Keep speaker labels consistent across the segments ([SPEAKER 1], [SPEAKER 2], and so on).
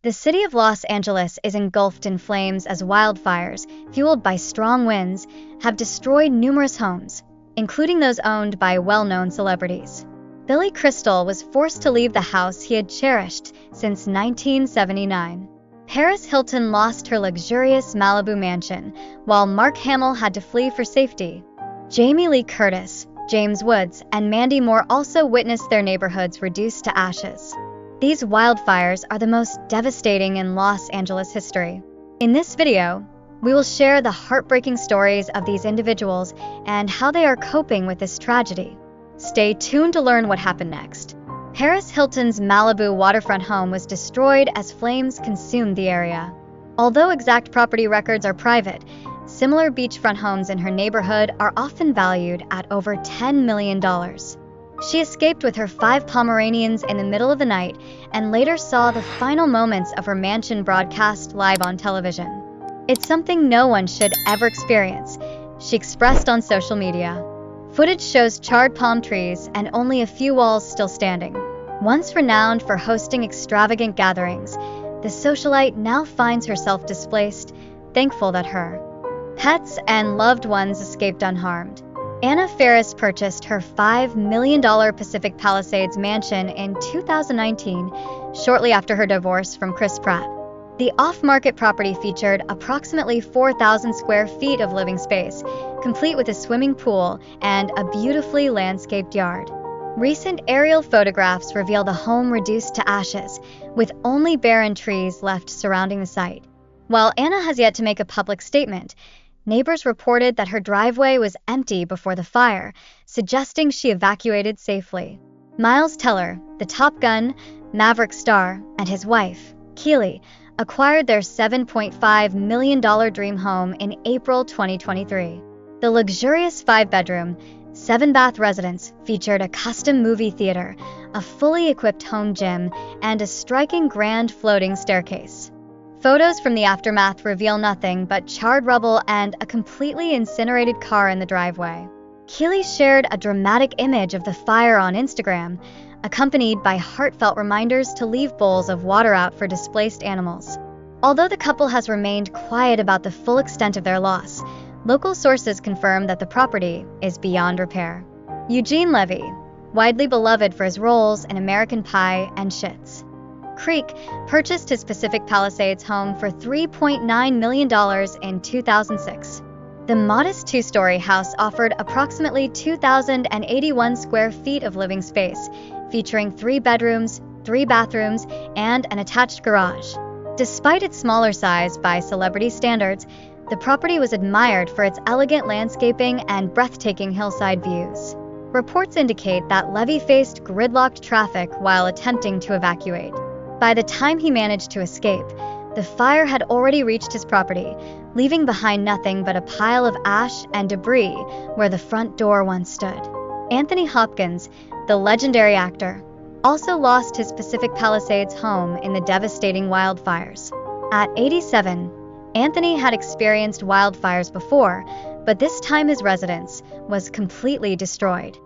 [SPEAKER 1] The city of Los Angeles is engulfed in flames as wildfires, fueled by strong winds, have destroyed numerous homes, including those owned by well-known celebrities. Billy Crystal was forced to leave the house he had cherished since 1979. Paris Hilton lost her luxurious Malibu mansion, while Mark Hamill had to flee for safety. Jamie Lee Curtis, James Woods, and Mandy Moore also witnessed their neighborhoods reduced to ashes. These wildfires are the most devastating in Los Angeles history. In this video, we will share the heartbreaking stories of these individuals and how they are coping with this tragedy. Stay tuned to learn what happened next. Paris Hilton's Malibu waterfront home was destroyed as flames consumed the area. Although exact property records are private, similar beachfront homes in her neighborhood are often valued at over $10 million. She escaped with her 5 Pomeranians in the middle of the night and later saw the final moments of her mansion broadcast live on television. "It's something no one should ever experience," she expressed on social media. Footage shows charred palm trees and only a few walls still standing. Once renowned for hosting extravagant gatherings, the socialite now finds herself displaced, thankful that her pets and loved ones escaped unharmed. Anna Faris purchased her $5 million Pacific Palisades mansion in 2019, shortly after her divorce from Chris Pratt. The off-market property featured approximately 4,000 square feet of living space, complete with a swimming pool and a beautifully landscaped yard. Recent aerial photographs reveal the home reduced to ashes, with only barren trees left surrounding the site. While Anna has yet to make a public statement, neighbors reported that her driveway was empty before the fire, suggesting she evacuated safely. Miles Teller, the Top Gun Maverick star, and his wife, Keely, acquired their $7.5 million dream home in April 2023. The luxurious 5-bedroom, 7-bath residence featured a custom movie theater, a fully equipped home gym, and a striking grand floating staircase. Photos from the aftermath reveal nothing but charred rubble and a completely incinerated car in the driveway. Keely shared a dramatic image of the fire on Instagram, accompanied by heartfelt reminders to leave bowls of water out for displaced animals. Although the couple has remained quiet about the full extent of their loss, local sources confirm that the property is beyond repair. Eugene Levy, widely beloved for his roles in American Pie and Schitt's Creek, purchased his Pacific Palisades home for $3.9 million in 2006. The modest 2-story house offered approximately 2,081 square feet of living space, featuring 3 bedrooms, 3 bathrooms, and an attached garage. Despite its smaller size by celebrity standards, the property was admired for its elegant landscaping and breathtaking hillside views. Reports indicate that Levy faced gridlocked traffic while attempting to evacuate. By the time he managed to escape, the fire had already reached his property, leaving behind nothing but a pile of ash and debris where the front door once stood. Anthony Hopkins, the legendary actor, also lost his Pacific Palisades home in the devastating wildfires. At 87, Anthony had experienced wildfires before, but this time his residence was completely destroyed.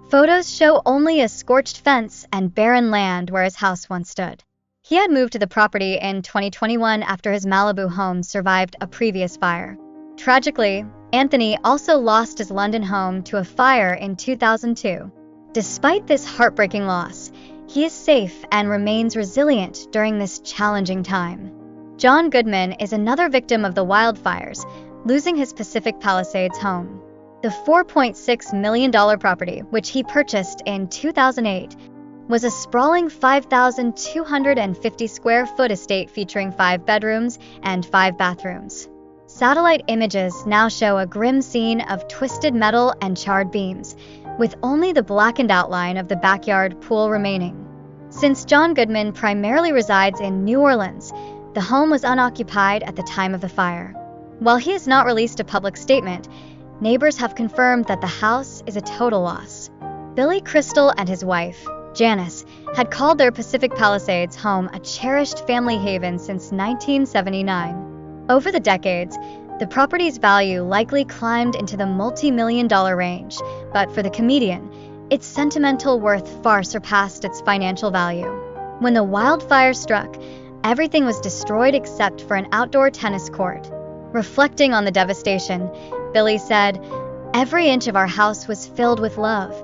[SPEAKER 1] Photos show only a scorched fence and barren land where his house once stood. He had moved to the property in 2021 after his Malibu home survived a previous fire. Tragically, Anthony also lost his London home to a fire in 2002. Despite this heartbreaking loss, he is safe and remains resilient during this challenging time. John Goodman is another victim of the wildfires, losing his Pacific Palisades home. The $4.6 million property, which he purchased in 2008, was a sprawling 5,250 square foot estate featuring 5 bedrooms and 5 bathrooms. Satellite images now show a grim scene of twisted metal and charred beams, with only the blackened outline of the backyard pool remaining. Since John Goodman primarily resides in New Orleans, the home was unoccupied at the time of the fire. While he has not released a public statement, neighbors have confirmed that the house is a total loss. Billy Crystal and his wife, Janice, had called their Pacific Palisades home a cherished family haven since 1979. Over the decades, the property's value likely climbed into the multi-million-dollar range, but for the comedian, its sentimental worth far surpassed its financial value. When the wildfire struck, Everything was destroyed except for an outdoor tennis court. Reflecting on the devastation, Billy said, "Every inch of our house was filled with love,"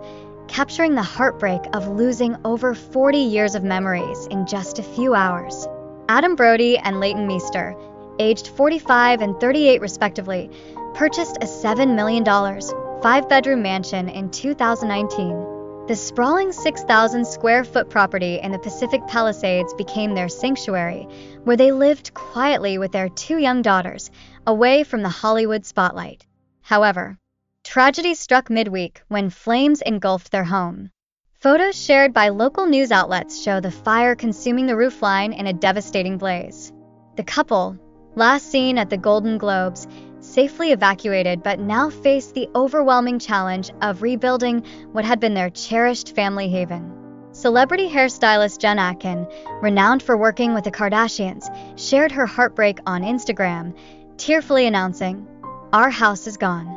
[SPEAKER 1] capturing the heartbreak of losing over 40 years of memories in just a few hours. Adam Brody and Leighton Meester, aged 45 and 38 respectively, purchased a $7 million, 5-bedroom mansion in 2019. The sprawling 6,000-square-foot property in the Pacific Palisades became their sanctuary, where they lived quietly with their 2 young daughters, away from the Hollywood spotlight. However, tragedy struck midweek when flames engulfed their home. Photos shared by local news outlets show the fire consuming the roofline in a devastating blaze. The couple, last seen at the Golden Globes, safely evacuated but now face the overwhelming challenge of rebuilding what had been their cherished family haven. Celebrity hairstylist Jen Atkin, renowned for working with the Kardashians, shared her heartbreak on Instagram, tearfully announcing, "Our house is gone."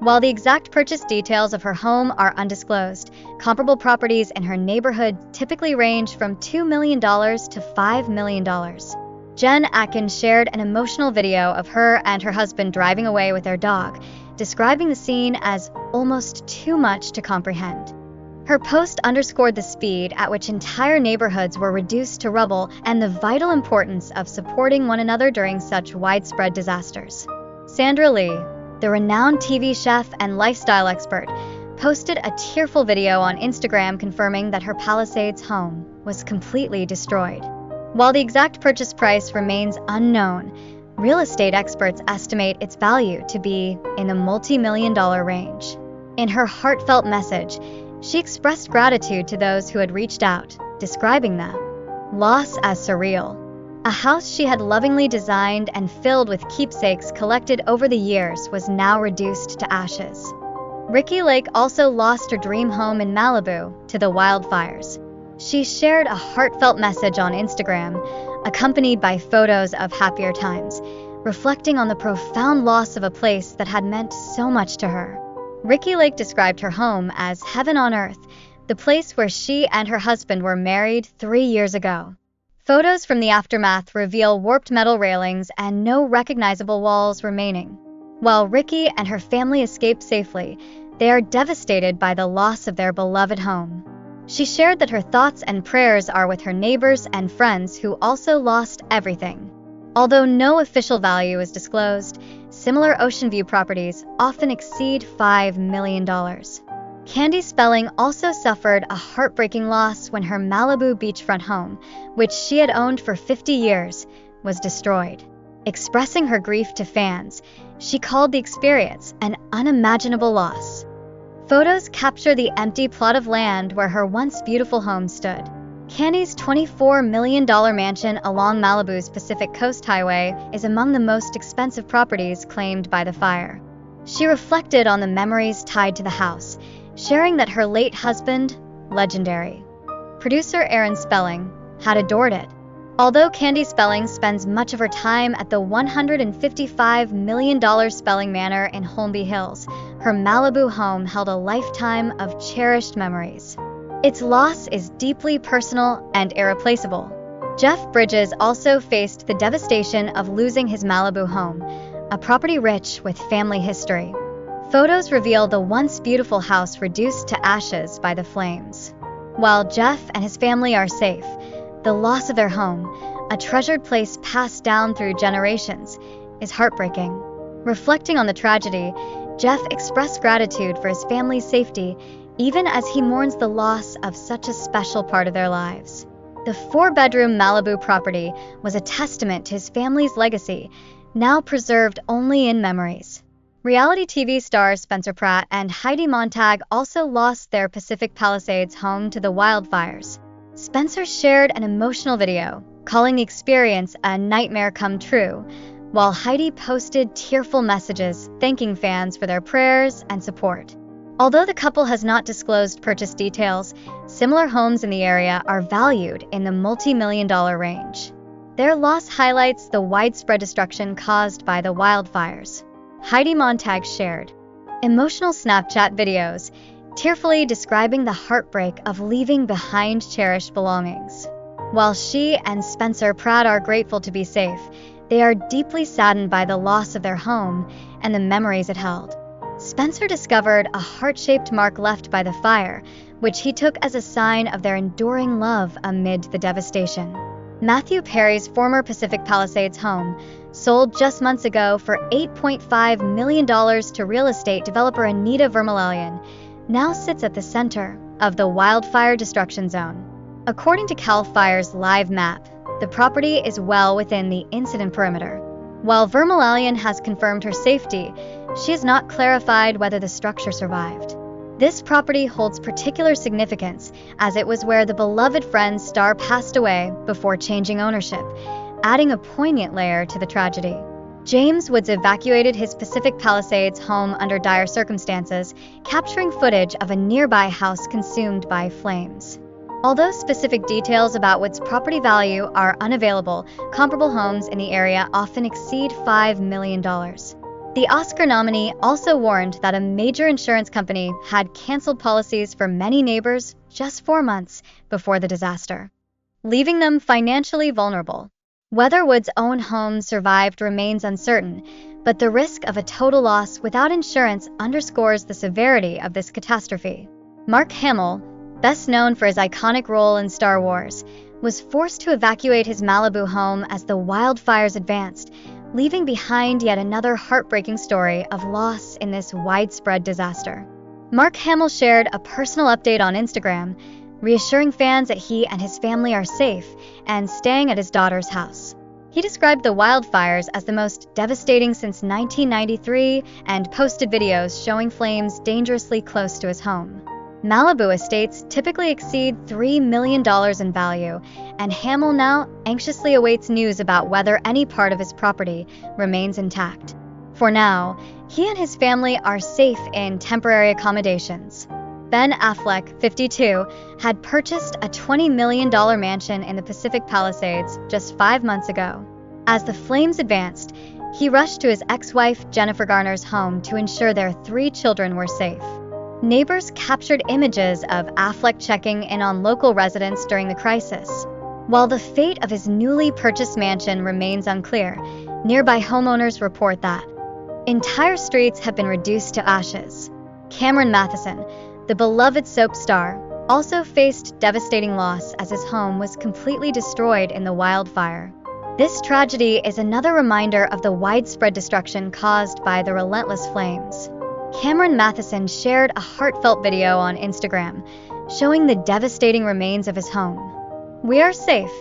[SPEAKER 1] While the exact purchase details of her home are undisclosed, comparable properties in her neighborhood typically range from $2 million to $5 million. Jen Atkins shared an emotional video of her and her husband driving away with their dog, describing the scene as almost too much to comprehend. Her post underscored the speed at which entire neighborhoods were reduced to rubble and the vital importance of supporting one another during such widespread disasters. Sandra Lee, the renowned TV chef and lifestyle expert, posted a tearful video on Instagram confirming that her Palisades home was completely destroyed. While the exact purchase price remains unknown, real estate experts estimate its value to be in the multi-million-dollar range. In her heartfelt message, she expressed gratitude to those who had reached out, describing the loss as surreal. A house she had lovingly designed and filled with keepsakes collected over the years was now reduced to ashes. Ricki Lake also lost her dream home in Malibu to the wildfires. She shared a heartfelt message on Instagram, accompanied by photos of happier times, reflecting on the profound loss of a place that had meant so much to her. Ricki Lake described her home as heaven on earth, the place where she and her husband were married 3 years ago. Photos from the aftermath reveal warped metal railings and no recognizable walls remaining. While Ricki and her family escaped safely, they are devastated by the loss of their beloved home. She shared that her thoughts and prayers are with her neighbors and friends who also lost everything. Although no official value is disclosed, similar ocean view properties often exceed $5 million. Candy Spelling also suffered a heartbreaking loss when her Malibu beachfront home, which she had owned for 50 years, was destroyed. Expressing her grief to fans, she called the experience an unimaginable loss. Photos capture the empty plot of land where her once beautiful home stood. Candy's $24 million mansion along Malibu's Pacific Coast Highway is among the most expensive properties claimed by the fire. She reflected on the memories tied to the house, sharing that her late husband, legendary producer Aaron Spelling, had adored it. Although Candy Spelling spends much of her time at the $155 million Spelling Manor in Holmby Hills, her Malibu home held a lifetime of cherished memories. Its loss is deeply personal and irreplaceable. Jeff Bridges also faced the devastation of losing his Malibu home, a property rich with family history. Photos reveal the once beautiful house reduced to ashes by the flames. While Jeff and his family are safe, the loss of their home, a treasured place passed down through generations, is heartbreaking. Reflecting on the tragedy, Jeff expressed gratitude for his family's safety, even as he mourns the loss of such a special part of their lives. The 4-bedroom Malibu property was a testament to his family's legacy, now preserved only in memories. Reality TV stars Spencer Pratt and Heidi Montag also lost their Pacific Palisades home to the wildfires. Spencer shared an emotional video, calling the experience a nightmare come true, while Heidi posted tearful messages thanking fans for their prayers and support. Although the couple has not disclosed purchase details, similar homes in the area are valued in the multi-million-dollar range. Their loss highlights the widespread destruction caused by the wildfires. Heidi Montag shared emotional Snapchat videos, tearfully describing the heartbreak of leaving behind cherished belongings. While she and Spencer Pratt are grateful to be safe, they are deeply saddened by the loss of their home and the memories it held. Spencer discovered a heart-shaped mark left by the fire, which he took as a sign of their enduring love amid the devastation. Matthew Perry's former Pacific Palisades home, sold just months ago for $8.5 million to real estate developer Anita Vermillion, now sits at the center of the wildfire destruction zone. According to CAL FIRE's live map, the property is well within the incident perimeter. While Vermillion has confirmed her safety, she has not clarified whether the structure survived. This property holds particular significance as it was where the beloved friend's star passed away before changing ownership, adding a poignant layer to the tragedy. James Woods evacuated his Pacific Palisades home under dire circumstances, capturing footage of a nearby house consumed by flames. Although specific details about Woods' property value are unavailable, comparable homes in the area often exceed $5 million. The Oscar nominee also warned that a major insurance company had canceled policies for many neighbors just 4 months before the disaster, leaving them financially vulnerable. Whether Woods' own home survived remains uncertain, but the risk of a total loss without insurance underscores the severity of this catastrophe. Mark Hamill, best known for his iconic role in Star Wars, was forced to evacuate his Malibu home as the wildfires advanced, leaving behind yet another heartbreaking story of loss in this widespread disaster. Mark Hamill shared a personal update on Instagram, reassuring fans that he and his family are safe and staying at his daughter's house. He described the wildfires as the most devastating since 1993 and posted videos showing flames dangerously close to his home. Malibu estates typically exceed $3 million in value, and Hamill now anxiously awaits news about whether any part of his property remains intact. For now, he and his family are safe in temporary accommodations. Ben Affleck, 52, had purchased a $20 million mansion in the Pacific Palisades just 5 months ago. As the flames advanced, he rushed to his ex-wife Jennifer Garner's home to ensure their 3 children were safe. Neighbors captured images of Affleck checking in on local residents during the crisis. While the fate of his newly purchased mansion remains unclear, nearby homeowners report that entire streets have been reduced to ashes. Cameron Matheson, the beloved soap star, also faced devastating loss as his home was completely destroyed in the wildfire. This tragedy is another reminder of the widespread destruction caused by the relentless flames. Cameron Matheson shared a heartfelt video on Instagram, showing the devastating remains of his home. "We are safe,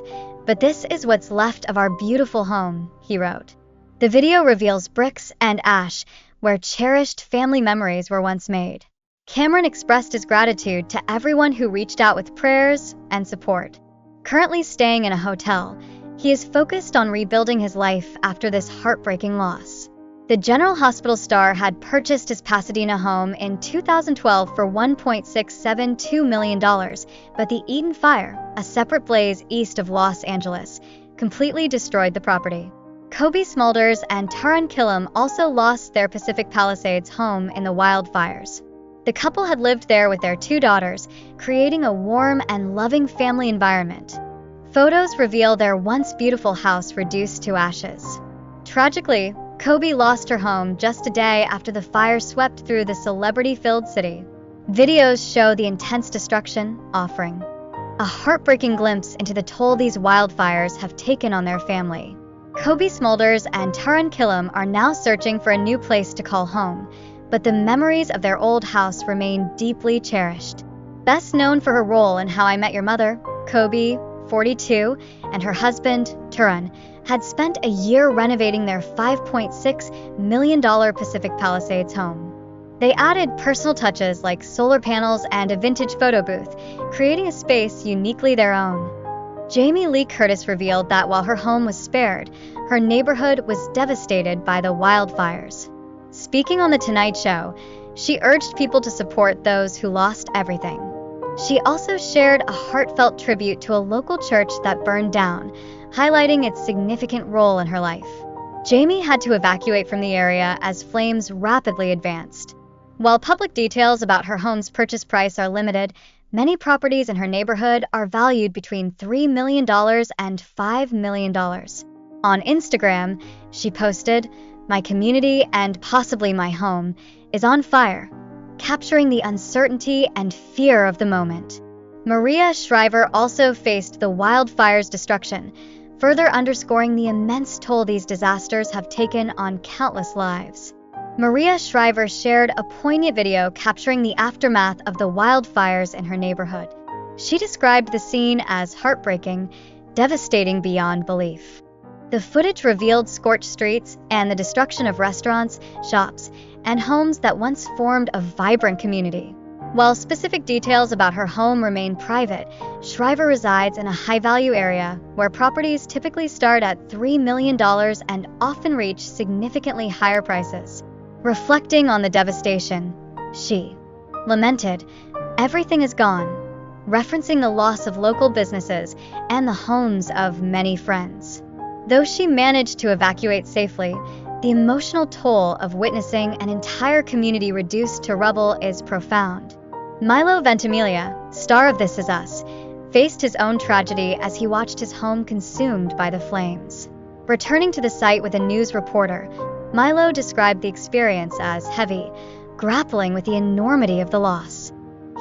[SPEAKER 1] but this is what's left of our beautiful home," he wrote. The video reveals bricks and ash where cherished family memories were once made. Cameron expressed his gratitude to everyone who reached out with prayers and support. Currently staying in a hotel, he is focused on rebuilding his life after this heartbreaking loss. The General Hospital star had purchased his Pasadena home in 2012 for $1.672 million, but the Eden Fire, a separate blaze east of Los Angeles, completely destroyed the property. Kobe Smulders and Taran Killam also lost their Pacific Palisades home in the wildfires. The couple had lived there with their 2 daughters, creating a warm and loving family environment. Photos reveal their once beautiful house reduced to ashes. Tragically, Kobe lost her home just a day after the fire swept through the celebrity-filled city. Videos show the intense destruction, offering a heartbreaking glimpse into the toll these wildfires have taken on their family. Kobe Smulders and Taran Killam are now searching for a new place to call home, but the memories of their old house remain deeply cherished. Best known for her role in How I Met Your Mother, Kobe, 42, and her husband, Taran, had spent a year renovating their $5.6 million Pacific Palisades home. They added personal touches like solar panels and a vintage photo booth, creating a space uniquely their own. Jamie Lee Curtis revealed that while her home was spared, her neighborhood was devastated by the wildfires. Speaking on The Tonight Show, she urged people to support those who lost everything. She also shared a heartfelt tribute to a local church that burned down, highlighting its significant role in her life. Jamie had to evacuate from the area as flames rapidly advanced. While public details about her home's purchase price are limited, Many properties in her neighborhood are valued between $3 million and $5 million. On Instagram, she posted, "My community and possibly my home is on fire," capturing the uncertainty and fear of the moment. Maria Shriver also faced the wildfires' destruction, further underscoring the immense toll these disasters have taken on countless lives. Maria Shriver shared a poignant video capturing the aftermath of the wildfires in her neighborhood. She described the scene as heartbreaking, devastating beyond belief. The footage revealed scorched streets and the destruction of restaurants, shops, and homes that once formed a vibrant community. While specific details about her home remain private, Shriver resides in a high-value area where properties typically start at $3 million and often reach significantly higher prices. Reflecting on the devastation, she lamented, "Everything is gone," referencing the loss of local businesses and the homes of many friends. Though she managed to evacuate safely, the emotional toll of witnessing an entire community reduced to rubble is profound. Milo Ventimiglia, star of This Is Us, faced his own tragedy as he watched his home consumed by the flames. Returning to the site with a news reporter, Milo described the experience as heavy, grappling with the enormity of the loss.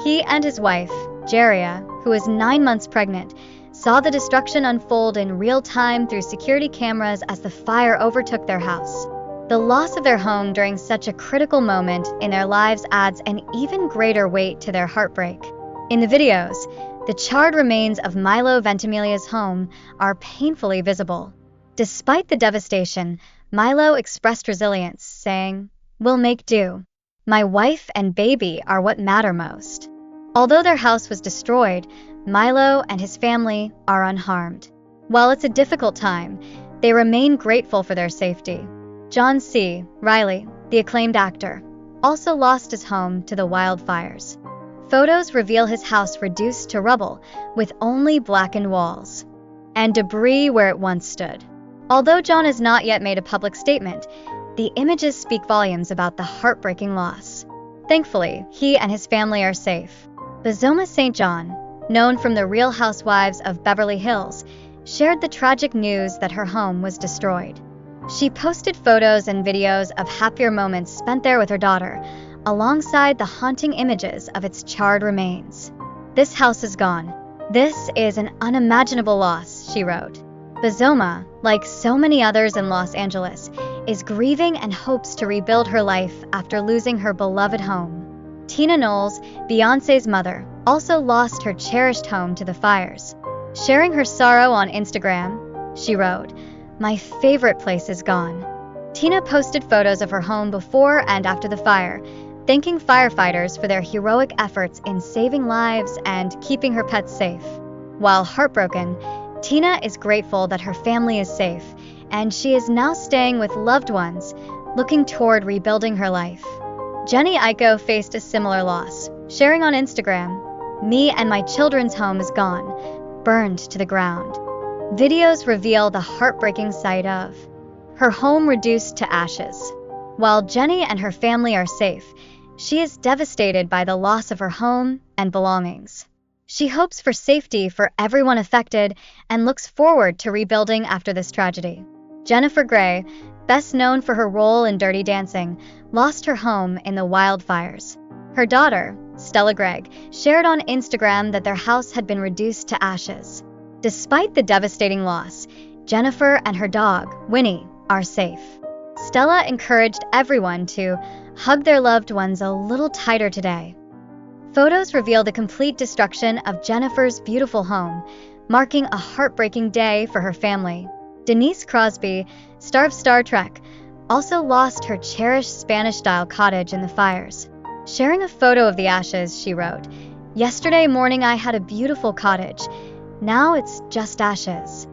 [SPEAKER 1] He and his wife, Jeria, who is 9 months pregnant, saw the destruction unfold in real time through security cameras as the fire overtook their house. The loss of their home during such a critical moment in their lives adds an even greater weight to their heartbreak. In the videos, the charred remains of Milo Ventimiglia's home are painfully visible. Despite the devastation, Milo expressed resilience, saying, "We'll make do. My wife and baby are what matter most." Although their house was destroyed, Milo and his family are unharmed. While it's a difficult time, they remain grateful for their safety. John C. Reilly, the acclaimed actor, also lost his home to the wildfires. Photos reveal his house reduced to rubble, with only blackened walls and debris where it once stood. Although John has not yet made a public statement, the images speak volumes about the heartbreaking loss. Thankfully, he and his family are safe. Bazoma St. John, known from The Real Housewives of Beverly Hills, shared the tragic news that her home was destroyed. She posted photos and videos of happier moments spent there with her daughter, alongside the haunting images of its charred remains. "This house is gone. This is an unimaginable loss," she wrote. Bazoma, like so many others in Los Angeles, is grieving and hopes to rebuild her life after losing her beloved home. Tina Knowles, Beyoncé's mother, also lost her cherished home to the fires. Sharing her sorrow on Instagram, she wrote, "My favorite place is gone." Tina posted photos of her home before and after the fire, thanking firefighters for their heroic efforts in saving lives and keeping her pets safe. While heartbroken, Tina is grateful that her family is safe, and she is now staying with loved ones, looking toward rebuilding her life. Jenny Aiko faced a similar loss, sharing on Instagram, "Me and my children's home is gone, burned to the ground." Videos reveal the heartbreaking sight of her home reduced to ashes. While Jenny and her family are safe, she is devastated by the loss of her home and belongings. She hopes for safety for everyone affected and looks forward to rebuilding after this tragedy. Jennifer Grey, best known for her role in Dirty Dancing, lost her home in the wildfires. Her daughter, Stella Gregg, shared on Instagram that their house had been reduced to ashes. Despite the devastating loss, Jennifer and her dog, Winnie, are safe. Stella encouraged everyone to hug their loved ones a little tighter today. Photos reveal the complete destruction of Jennifer's beautiful home, marking a heartbreaking day for her family. Denise Crosby, star of Star Trek, also lost her cherished Spanish-style cottage in the fires. Sharing a photo of the ashes, she wrote, "Yesterday morning I had a beautiful cottage. Now it's just ashes."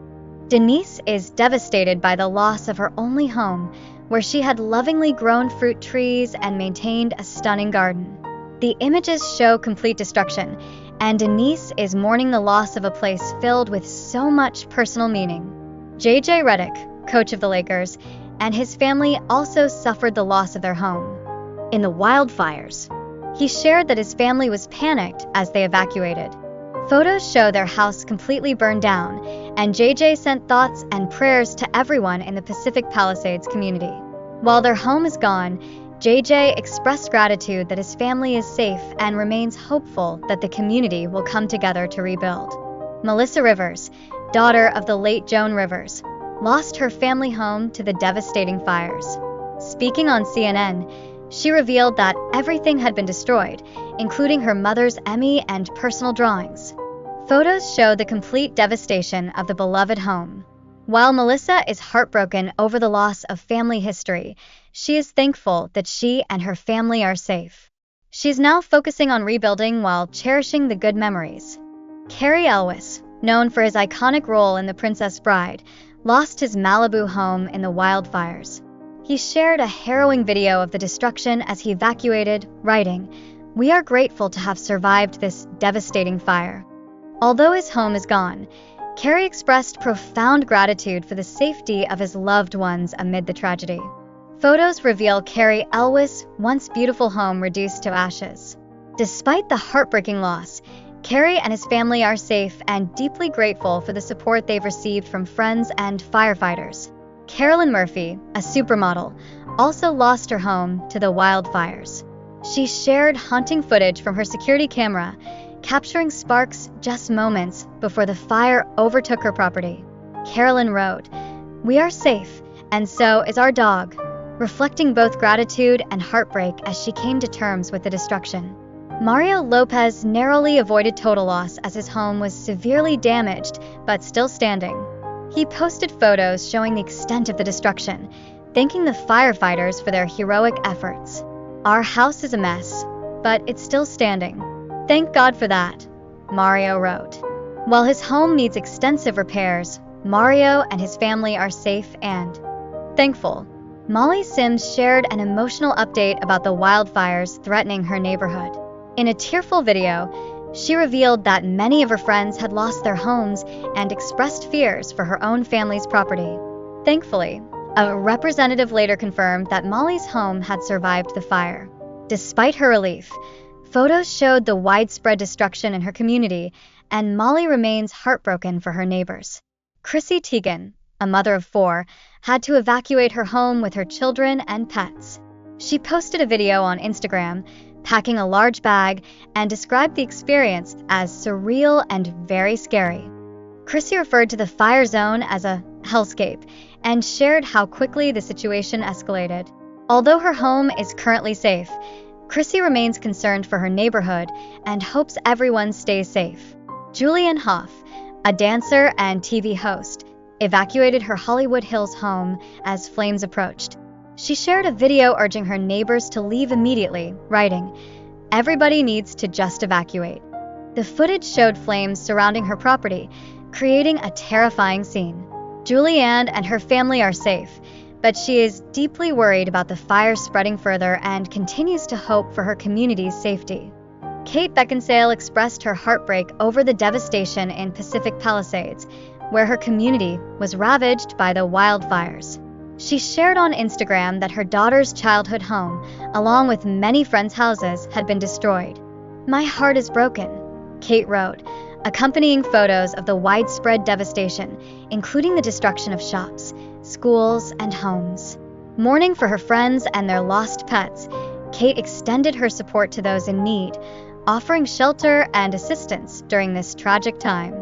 [SPEAKER 1] Denise is devastated by the loss of her only home, where she had lovingly grown fruit trees and maintained a stunning garden. The images show complete destruction, and Denise is mourning the loss of a place filled with so much personal meaning. J.J. Redick, coach of the Lakers, and his family also suffered the loss of their home in the wildfires. He shared that his family was panicked as they evacuated. Photos show their house completely burned down, and JJ sent thoughts and prayers to everyone in the Pacific Palisades community. While their home is gone, JJ expressed gratitude that his family is safe and remains hopeful that the community will come together to rebuild. Melissa Rivers, daughter of the late Joan Rivers, lost her family home to the devastating fires. Speaking on CNN, she revealed that everything had been destroyed, including her mother's Emmy and personal drawings. Photos show the complete devastation of the beloved home. While Melissa is heartbroken over the loss of family history, she is thankful that she and her family are safe. She's now focusing on rebuilding while cherishing the good memories. Cary Elwes, known for his iconic role in The Princess Bride, lost his Malibu home in the wildfires. He shared a harrowing video of the destruction as he evacuated, writing, "We are grateful to have survived this devastating fire." Although his home is gone, Cary expressed profound gratitude for the safety of his loved ones amid the tragedy. Photos reveal Cary Elwes' once beautiful home reduced to ashes. Despite the heartbreaking loss, Cary and his family are safe and deeply grateful for the support they've received from friends and firefighters. Carolyn Murphy, a supermodel, also lost her home to the wildfires. She shared haunting footage from her security camera, capturing sparks just moments before the fire overtook her property. Carolyn wrote, "We are safe, and so is our dog," reflecting both gratitude and heartbreak as she came to terms with the destruction. Mario Lopez narrowly avoided total loss as his home was severely damaged but still standing. He posted photos showing the extent of the destruction, thanking the firefighters for their heroic efforts. "Our house is a mess, but it's still standing. Thank God for that," Mario wrote. While his home needs extensive repairs, Mario and his family are safe and thankful. Molly Sims shared an emotional update about the wildfires threatening her neighborhood. In a tearful video, she revealed that many of her friends had lost their homes and expressed fears for her own family's property. Thankfully, a representative later confirmed that Molly's home had survived the fire. Despite her relief, photos showed the widespread destruction in her community, and Molly remains heartbroken for her neighbors. Chrissy Teigen, a mother of 4, had to evacuate her home with her children and pets. She posted a video on Instagram, packing a large bag, and described the experience as surreal and very scary. Chrissy referred to the fire zone as a hellscape and shared how quickly the situation escalated. Although her home is currently safe, Chrissy remains concerned for her neighborhood and hopes everyone stays safe. Julianne Hough, a dancer and TV host, evacuated her Hollywood Hills home as flames approached. She shared a video urging her neighbors to leave immediately, writing, "Everybody needs to just evacuate." The footage showed flames surrounding her property, creating a terrifying scene. Julianne and her family are safe, but she is deeply worried about the fire spreading further and continues to hope for her community's safety. Kate Beckinsale expressed her heartbreak over the devastation in Pacific Palisades, where her community was ravaged by the wildfires. She shared on Instagram that her daughter's childhood home, along with many friends' houses, had been destroyed. "My heart is broken," Kate wrote, accompanying photos of the widespread devastation, including the destruction of shops, schools, and homes. Mourning for her friends and their lost pets, Kate extended her support to those in need, offering shelter and assistance during this tragic time.